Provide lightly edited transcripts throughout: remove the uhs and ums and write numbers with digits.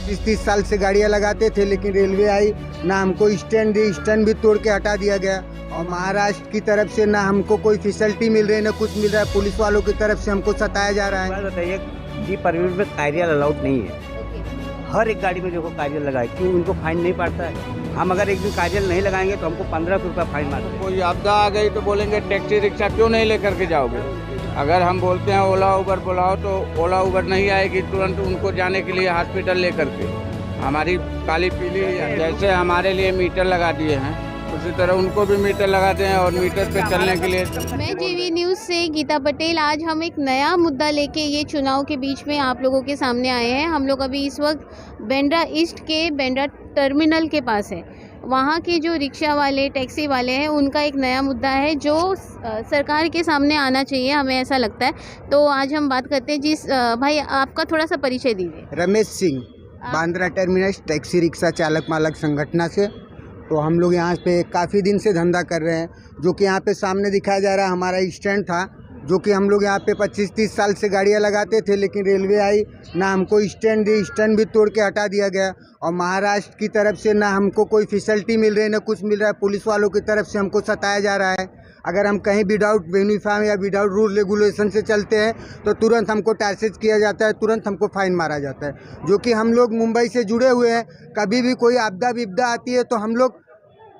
25-30 साल से गाड़ियां लगाते थे, लेकिन रेलवे आई ना, हमको स्टैंड दी, स्टैंड भी तोड़ के हटा दिया गया। और महाराष्ट्र की तरफ से ना हमको कोई फैसिलिटी मिल रही है, ना कुछ मिल रहा है। पुलिस वालों की तरफ से हमको सताया जा रहा है। बताइए जी, परमिट में कार्यल अलाउड नहीं है। हर एक गाड़ी में देखो कार्यल लगाए, क्यों उनको फाइन नहीं पड़ता है? हम अगर एक दिन कार्यल नहीं लगाएंगे तो हमको 1500 रुपये फाइन मारते हैं। कोई आपदा आ गई तो बोलेंगे टैक्सी रिक्शा क्यों नहीं लेकर के जाओगे। अगर हम बोलते हैं ओला उबर बुलाओ तो ओला उबर नहीं आएगी तुरंत उनको जाने के लिए हॉस्पिटल लेकर के। हमारी काली पीली जैसे हमारे लिए मीटर लगा दिए हैं, उसी तरह उनको भी मीटर लगा दें और मीटर पे चलने के लिए। मैं जीवी न्यूज़ से गीता पटेल। आज हम एक नया मुद्दा लेके ये चुनाव के बीच में आप लोगों के सामने आए हैं। हम लोग अभी इस वक्त बांद्रा ईस्ट के बांद्रा टर्मिनल के पास है। वहाँ के जो रिक्शा वाले, टैक्सी वाले हैं, उनका एक नया मुद्दा है जो सरकार के सामने आना चाहिए, हमें ऐसा लगता है। तो आज हम बात करते हैं। जिस भाई, आपका थोड़ा सा परिचय दीजिए। Ramesh Singh, Bandra terminus taxi rickshaw चालक मालक संगठन से। तो हम लोग यहाँ पे काफ़ी दिन से धंधा कर रहे हैं। जो कि यहाँ पे सामने दिखाया जा रहा है हमारा स्टैंड था, जो कि हम लोग यहाँ पे 25-30 साल से गाड़ियाँ लगाते थे, लेकिन रेलवे आई ना, हमको स्टैंड दी, स्टैंड भी तोड़ के हटा दिया गया। और महाराष्ट्र की तरफ से ना हमको कोई फैसिलिटी मिल रही है, ना कुछ मिल रहा है। पुलिस वालों की तरफ से हमको सताया जा रहा है। अगर हम कहीं विदाउट यूनिफॉर्म या विदाउट रूल रेगुलेशन से चलते हैं तो तुरंत हमको टार्गेट किया जाता है, तुरंत हमको फाइन मारा जाता है। जो कि हम लोग मुंबई से जुड़े हुए हैं, कभी भी कोई आपदा विपदा आती है तो हम लोग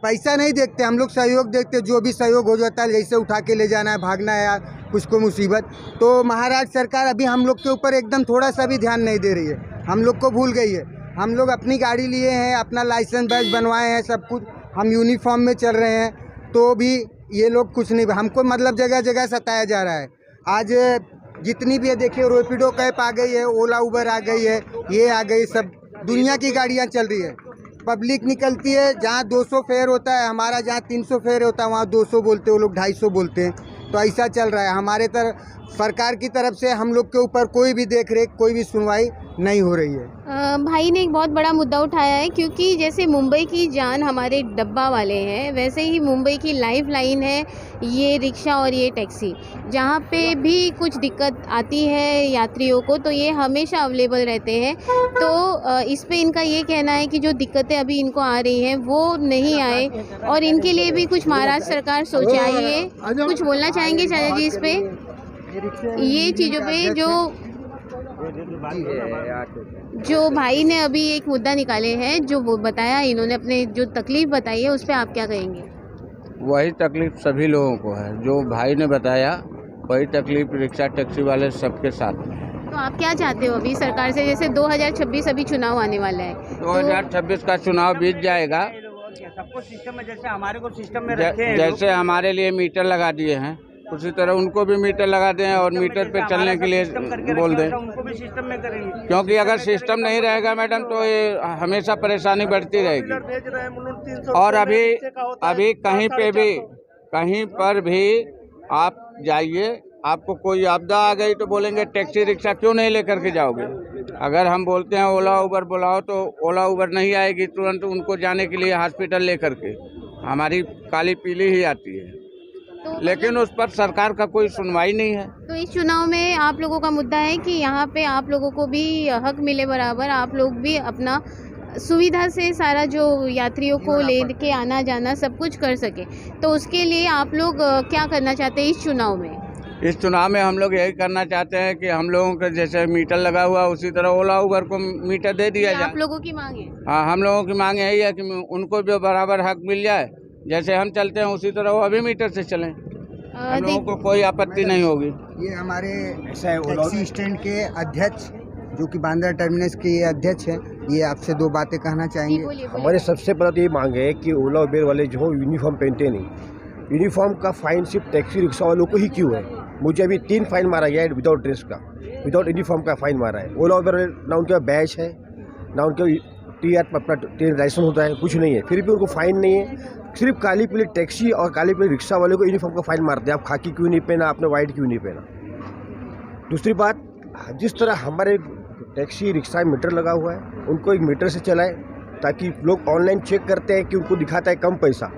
पैसा नहीं देखते, हम लोग सहयोग देखते। जो भी सहयोग हो जाता है, जैसे उठा के ले जाना है, भागना है या कुछ को मुसीबत, तो महाराष्ट्र सरकार अभी हम लोग के ऊपर एकदम थोड़ा सा भी ध्यान नहीं दे रही है, हम लोग को भूल गई है। हम लोग अपनी गाड़ी लिए हैं, अपना लाइसेंस बैच बनवाए हैं, सब कुछ हम यूनिफॉर्म में चल रहे हैं, तो भी ये लोग कुछ नहीं, हमको मतलब जगह जगह सताया जा रहा है। आज जितनी भी है देखिए, रैपिडो कैब आ गई है, ओला उबर आ गई है, ये आ गई, सब दुनिया की गाड़ियाँ चल रही है। पब्लिक निकलती है, जहाँ 200 फेयर होता है, हमारा जहाँ 300 फेयर होता है, वहाँ 200 बोलते हैं, वो लोग 250 बोलते हैं। तो ऐसा चल रहा है। हमारे तरफ सरकार की तरफ से हम लोग के ऊपर कोई भी देख रेख, कोई भी सुनवाई नहीं हो रही है। भाई ने एक बहुत बड़ा मुद्दा उठाया है, क्योंकि जैसे मुंबई की जान हमारे डब्बा वाले हैं, वैसे ही मुंबई की लाइफ लाइन है ये रिक्शा और ये टैक्सी। जहाँ पे भी कुछ दिक्कत आती है यात्रियों को, तो ये हमेशा अवेलेबल रहते हैं। तो इस पे इनका ये कहना है कि जो दिक्कतें अभी इनको आ रही हैं वो नहीं आए, और इनके लिए भी कुछ महाराष्ट्र सरकार सोचे। आइए, कुछ बोलना चाहेंगे चाचा जी इस पे, ये चीज़ों पे जो भाई ने अभी एक मुद्दा निकाले हैं, जो वो बताया, इन्होंने अपने जो तकलीफ बताई है, उस पर आप क्या कहेंगे? वही तकलीफ सभी लोगों को है, जो भाई ने बताया वही तकलीफ रिक्शा टैक्सी वाले सबके साथ है। तो आप क्या चाहते हो अभी सरकार से? जैसे 2026 अभी चुनाव आने वाला है, 2026 का चुनाव बीत जाएगा, सबको सिस्टम में, जैसे हमारे को सिस्टम में रखे हैं, जैसे हमारे लिए मीटर लगा दिए हैं, उसी तरह उनको भी मीटर लगा दें और मीटर पे चलने के लिए बोल दें, उनको भी सिस्टम में करेंगे। क्योंकि अगर सिस्टम नहीं रहेगा मैडम तो ये हमेशा परेशानी बढ़ती रहेगी। और अभी कहीं पर भी आप जाइए, आपको कोई आपदा आ गई तो बोलेंगे टैक्सी रिक्शा क्यों नहीं लेकर के जाओगे। अगर हम बोलते हैं ओला उबर बुलाओ तो ओला उबर नहीं आएगी तुरंत उनको जाने के लिए हॉस्पिटल लेकर के। हमारी काली पीली ही आती है, लेकिन उस पर सरकार का कोई सुनवाई नहीं है। तो इस चुनाव में आप लोगों का मुद्दा है कि यहाँ पे आप लोगों को भी हक मिले बराबर, आप लोग भी अपना सुविधा से सारा जो यात्रियों को ले के आना जाना सब कुछ कर सके। तो उसके लिए आप लोग क्या करना चाहते हैं इस चुनाव में? इस चुनाव में हम लोग यही करना चाहते हैं कि हम लोगों का जैसे मीटर लगा हुआ उसी तरह ओला उबर को मीटर दे दिया जाए। आप लोगों की मांग है? हाँ, हम लोगों की मांग यही है कि उनको भी बराबर हक मिल जाए, जैसे हम चलते हैं उसी तरह वो अभी मीटर से चलें, हम लोगों को कोई आपत्ति नहीं होगी। ये हमारे टैक्सी स्टैंड के अध्यक्ष, जो कि बांद्रा टर्मिनस के ये अध्यक्ष हैं, ये आपसे दो बातें कहना चाहेंगे। हमारे सबसे पहले तो ये मांग है कि ओला उबेर वाले जो यूनिफॉर्म पहनते नहीं, यूनिफॉर्म का फाइन सिर्फ टैक्सी रिक्शा वालों को ही क्यों है? मुझे अभी 3 फाइन मारा गया है विदाउट ड्रेस का, विदाउट यूनिफॉर्म का फाइन मारा है। ओला उबेर ना उनका बैच है, ना उनका ट्रेन लाइसेंस होता है, कुछ नहीं है, फिर भी उनको फाइन नहीं है। सिर्फ काली पीली टैक्सी और काली पीली रिक्शा वाले को यूनिफॉर्म का फाइन मारते हैं। आप खाकी क्यों नहीं पहना, आपने वाइट क्यों नहीं पहना? दूसरी बात, जिस तरह हमारे टैक्सी रिक्शा में मीटर लगा हुआ है, उनको एक मीटर से चलाए, ताकि लोग ऑनलाइन चेक करते हैं कि उनको दिखाता है कम पैसा,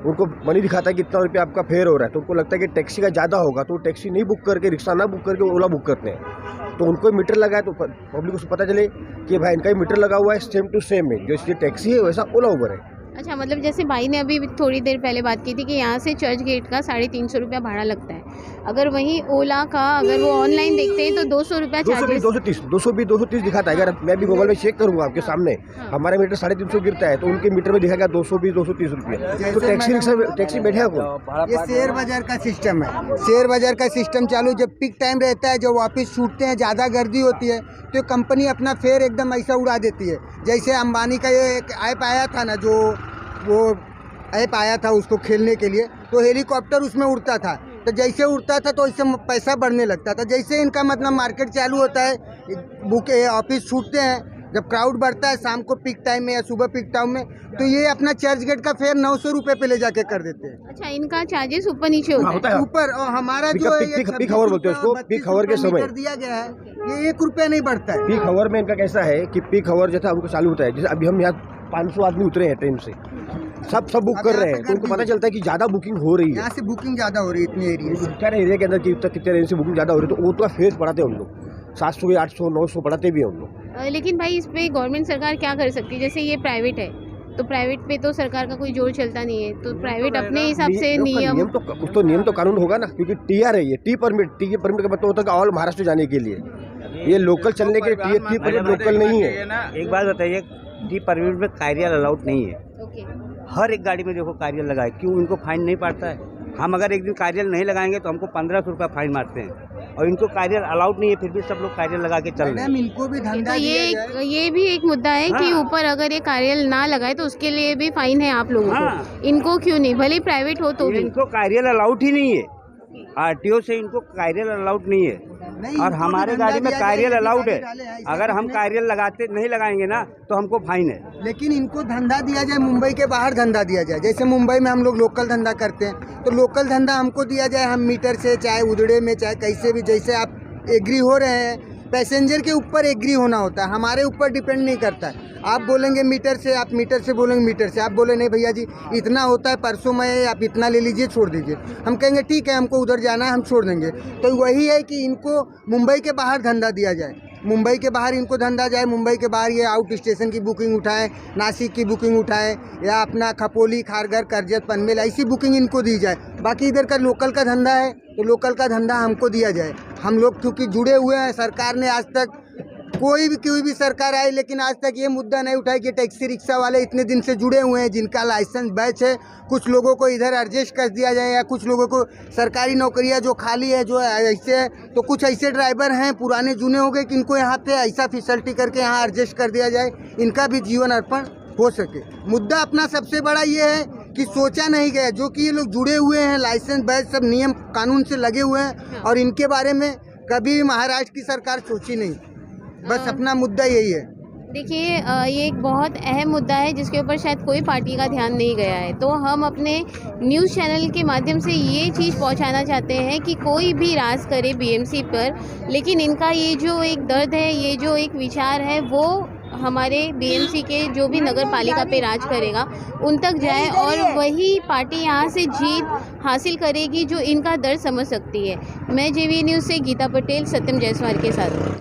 उनको मनी दिखाता है कि इतना रुपया आपका फेयर हो रहा है, तो उनको लगता है कि टैक्सी का ज़्यादा होगा, तो टैक्सी नहीं बुक करके, रिक्शा ना बुक करके ओला बुक करते हैं। तो उनको मीटर लगा है तो पब्लिक को पता चले कि भाई इनका ही मीटर लगा हुआ है, सेम टू सेम है, जो इसलिए टैक्सी है वैसा ओला उबर है। अच्छा, मतलब जैसे भाई ने अभी थोड़ी देर पहले बात की थी कि यहाँ से चर्च गेट का 350 रुपया भाड़ा लगता है। अगर वहीं ओला का अगर वो ऑनलाइन देखते हैं तो 200 रुपया चार्जेस। 230 दिखाता है। अगर मैं भी मोबाइल में चेक करूंगा आपके सामने, हमारा मीटर 350 गिरता है तो उनके मीटर में दिखाएगा 220-230 रुपये। तो टैक्सी बैठेगा कौन? ये शेयर बाजार का सिस्टम है। शेयर बाजार का सिस्टम चालू, जब पीक टाइम रहता है, जब ऑफिस छूटते हैं, ज़्यादा गर्दी होती है, तो कंपनी अपना फेयर एकदम ऐसा उड़ा देती है। जैसे अंबानी का ये एक ऐप आया था ना, जो वो ऐप आया था उसको खेलने के लिए, तो हेलीकॉप्टर उसमें उड़ता था, तो जैसे उड़ता था तो इससे पैसा बढ़ने लगता था। जैसे इनका मतलब मार्केट चालू होता है, बुक ऑफिस छूटते हैं, जब क्राउड बढ़ता है शाम को पीक टाइम में या सुबह पीक टाइम में, तो ये अपना चर्च गेट का फेयर 900 रुपये पे ले जाके कर देते हैं। अच्छा, इनका चार्जेस ऊपर नीचे होता है। ऊपर, और हमारा जो पीक आवर बोलते हैं उसको, पीक आवर के समय दिया गया है, ये 1 रुपया नहीं बढ़ता है। पीक आवर में इनका कैसा है कि पीक आवर जैसा उनको चालू होता है, जैसे अभी हम यहाँ 500 आदमी उतरे हैं ट्रेन से, सब बुक कर रहे हैं, तो उनको पता चलता है कि ज़्यादा बुकिंग हो रही है, यहाँ से बुकिंग ज़्यादा हो रही है इतने एरिया से। क्या एरिया के अंदर कितने रेंज से बुकिंग ज़्यादा हो रही है, तो वो तो फेयर बढ़ाते हैं हम लोग, 700 या 800 900 बढ़ाते भी हैं हम लोग। लेकिन भाई इस पे गवर्नमेंट सरकार क्या कर सकती है? जैसे ये प्राइवेट है, तो प्राइवेट पे तो सरकार का कोई जोर चलता नहीं है, तो प्राइवेट अपने हिसाब से नियम तो कानून होगा ना, क्योंकि टीआर है ये, टी परमिट का मतलब होता है ऑल महाराष्ट्र जाने के लिए, ये लोकल चलने के लिए टी परमिट लोकल नहीं है। एक बात बताइए, टी परमिट में कार्यल अलाउड नहीं है। हर एक गाड़ी में देखो कार्यल लगा है, क्यों इनको फाइन नहीं पड़ता है? हम अगर एक दिन कार्यल नहीं लगाएंगे तो हमको 1500 रुपया फाइन मारते हैं, और इनको कार्यल अलाउड नहीं है, फिर भी सब लोग कार्यल लगा के चल रहे हैं। इनको भी धंधा तो ये भी एक मुद्दा है कि ऊपर अगर ये कार्यल ना लगाए तो उसके लिए भी फाइन है आप लोगों को, इनको क्यों नहीं? भले प्राइवेट हो तो भी इनको कार्यल अलाउड ही नहीं है, आरटीओ से इनको कार्यल अलाउड नहीं है, और हमारे गाड़ी में कार्यल अलाउड है। अगर हम कार्यल नहीं लगाएंगे ना तो हमको फाइन है। लेकिन इनको धंधा दिया जाए, मुंबई के बाहर धंधा दिया जाए। जैसे मुंबई में हम लोग लोकल धंधा करते हैं, तो लोकल धंधा हमको दिया जाए, हम मीटर से, चाहे उधड़े में, चाहे कैसे भी, जैसे आप एग्री हो रहे हैं, पैसेंजर के ऊपर एग्री होना होता है, हमारे ऊपर डिपेंड नहीं करता है। आप बोलेंगे मीटर से, आप मीटर से बोलेंगे मीटर से, आप बोले नहीं भैया जी इतना होता है, परसों में आप इतना ले लीजिए, छोड़ दीजिए, हम कहेंगे ठीक है हमको उधर जाना है, हम छोड़ देंगे। तो वही है कि इनको मुंबई के बाहर धंधा दिया जाए, मुंबई के बाहर इनको धंधा जाए, मुंबई के बाहर ये आउट स्टेशन की बुकिंग उठाएं, नासिक की बुकिंग उठाएं, या अपना खपोली, खारघर, करजत, पनवेल, ऐसी बुकिंग इनको दी जाए। बाकी इधर का लोकल का धंधा है तो लोकल का धंधा हमको दिया जाए। हम लोग क्योंकि जुड़े हुए हैं, सरकार ने आज तक कोई भी सरकार आई, लेकिन आज तक ये मुद्दा नहीं उठाई कि टैक्सी रिक्शा वाले इतने दिन से जुड़े हुए हैं, जिनका लाइसेंस बैच है, कुछ लोगों को इधर एडजस्ट कर दिया जाए, या कुछ लोगों को सरकारी नौकरियां जो खाली है, जो ऐसे है, तो कुछ ऐसे ड्राइवर हैं पुराने जूने हो गए कि इनको यहाँ पे ऐसा फैसिलिटी करके यहाँ एडजस्ट कर दिया जाए, इनका भी जीवन अर्पण हो सके। मुद्दा अपना सबसे बड़ा ये है कि सोचा नहीं गया, जो कि ये लोग जुड़े हुए हैं, लाइसेंस बैच सब नियम कानून से लगे हुए हैं, और इनके बारे में कभी भी महाराष्ट्र की सरकार सोची नहीं। बस अपना मुद्दा यही है। देखिए, ये एक बहुत अहम मुद्दा है जिसके ऊपर शायद कोई पार्टी का ध्यान नहीं गया है, तो हम अपने न्यूज़ चैनल के माध्यम से ये चीज़ पहुंचाना चाहते हैं कि कोई भी राज करे बीएमसी पर, लेकिन इनका ये जो एक दर्द है, ये जो एक विचार है, वो हमारे बीएमसी के जो भी नगर पालिका पे राज करेगा उन तक जाए, और वही पार्टी यहाँ से जीत हासिल करेगी जो इनका दर्द समझ सकती है। मैं जेवी न्यूज़ से गीता पटेल, सत्यम जायसवाल के साथ।